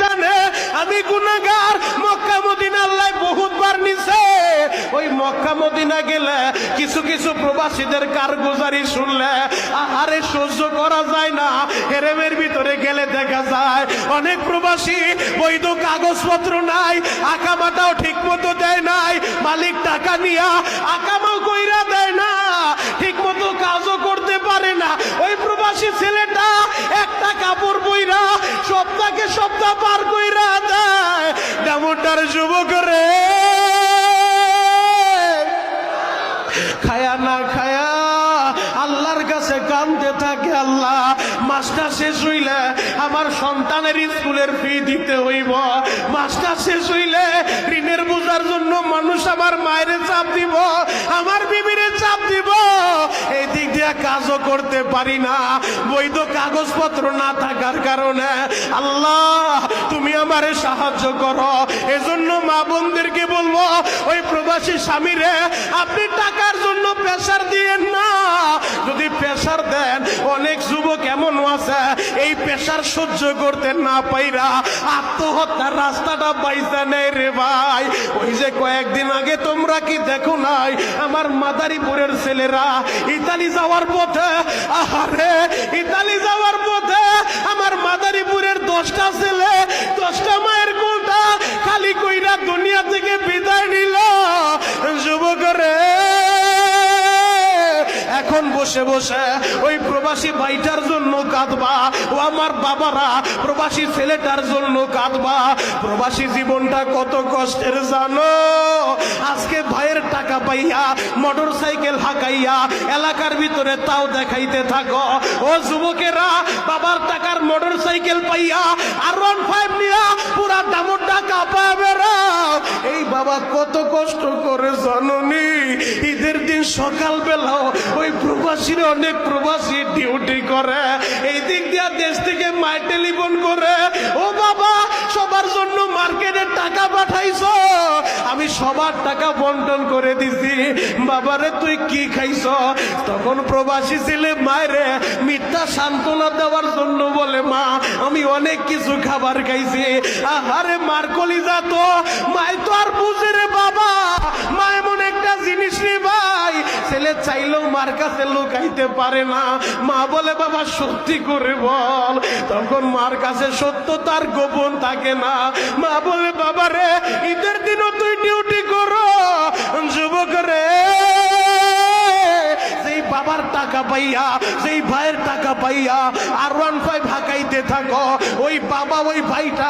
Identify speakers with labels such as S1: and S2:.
S1: জানে আমি গুনাহগার। মক্কা মদিনা আল্লাহ বহুতবার নিছে। ওই মক্কা মদিনা গেলে কিছু কিছু প্রবাসীদের কারগুজারি শুনলে আরে সহ্য করা যায় না। হেরেমের ভিতরে গেলে দেখা যায় অনেক প্রবাসী বৈধ কাগজপত্র নাই, আকামাটাও ঠিক মতো দেয় নাই, মালিক টাকা নিয়া আকামাও কইরা দেয় না, ঠিক মতো কাজও করতে পারে না। ওই প্রবাসী ছেলেটা একটা কাপড় বইরা সপ্তাহকে সপ্তাহ পার কইরা দেয়। ডামোটার যুবক রে খায়া না খায়া আল্লাহর কাছে কাঁদতে থাকে, আল্লাহ মাসটা শেষ হইলে আমার সন্তানের স্কুলের ফি দিতে হইব, মাসটা শেষ হইলে ঋণের বোঝার জন্য মানুষ আমার মায়ের চাপ দিব, আমার বিবিরে চাপ দিব। এই দিক দিয়ে কাজও করতে পারি না, বৈধ কাগজপত্র না থাকার কারণে। আল্লাহ তুমি আমারে সাহায্য করো। এজন্য মা বোনদেরকে বলবো, ওই প্রবাসী স্বামীরে আপনি টাকার জন্য প্রেসার দিয়েন না। যদি প্রেসার দেন, অনেক যুবক এমন আছে এই প্রেসার সহ্য করতে না পাইরা আত্মহত্যার রাস্তাটা বাইসা নেই রে ভাই। ওই যে কয়েকদিন আগে তোমরা কি দেখো নাই, আমার মাদারীপুরের ছেলেরা ইতালি যাওয়ার পথে, আরে ইতালি যাওয়ার পথে আমার মাদারীপুরের 10টা ছেলে 10টা মায়ের কোলটা খালি কইরা দুনিয়া থেকে বিদায় নিল। যুবক রে এখন বসে বসে ওই প্রবাসী ভাইটার জন্য কাঁদবা, ও আমার বাবারা প্রবাসী ছেলেটার জন্য কাঁদবা। প্রবাসী জীবনটা কত কষ্টের জানো। আজকে ভাইয়ের টাকা পাইয়া মোটর সাইকেল হাঁকাইয়া এলাকার ভিতরে তাও দেখাইতে থাকো। ও যুবকেরা বাবার টাকার মোটর সাইকেল পাইয়া আর 15 নিয়া পুরা দামর টাকা পাবে। এই বাবা কত কষ্ট করে জাননি। ঈদের দিন সকাল বেলাও ওই প্রবাসীর অনেক প্রবাসী ডিউটি করে, এই দিক দিয়া দেশ থেকে মাই টেলিফোন করে, ও বাবা সবার জন্য মার্কেটে টাকা পাঠাইছো, আমি সবার টাকা বন্টন করে দিছি, বাবারে তুই কি খাইছ? তখন প্রবাসী ছেলে মায়েরে মিথ্যা সান্ত্বনা দেওয়ার জন্য বলে, মা আমি অনেক কিছু খাবার খাইছি। আরে মার কলিজা তো মায় তো আর বুঝে রে বাবা, মা এমন একটা জিনিস রে ভাই, ছেলে চাইলেও মার কাছে লুকাইতে পারে না। মা বলে, বাবা সত্যি করে বল। তখন মার কাছে সত্য তার গোপন থাকে না। মা বলে, বাবা রে ঈদের দিনও তুই ডিউটি করো। যুবক রে সেই বাবার টাকা পাইয়া, সেই ভাইয়ের টাকা পাইয়া আর 15 ভাগাইতে থাকো, ওই বাবা ওই ভাইটা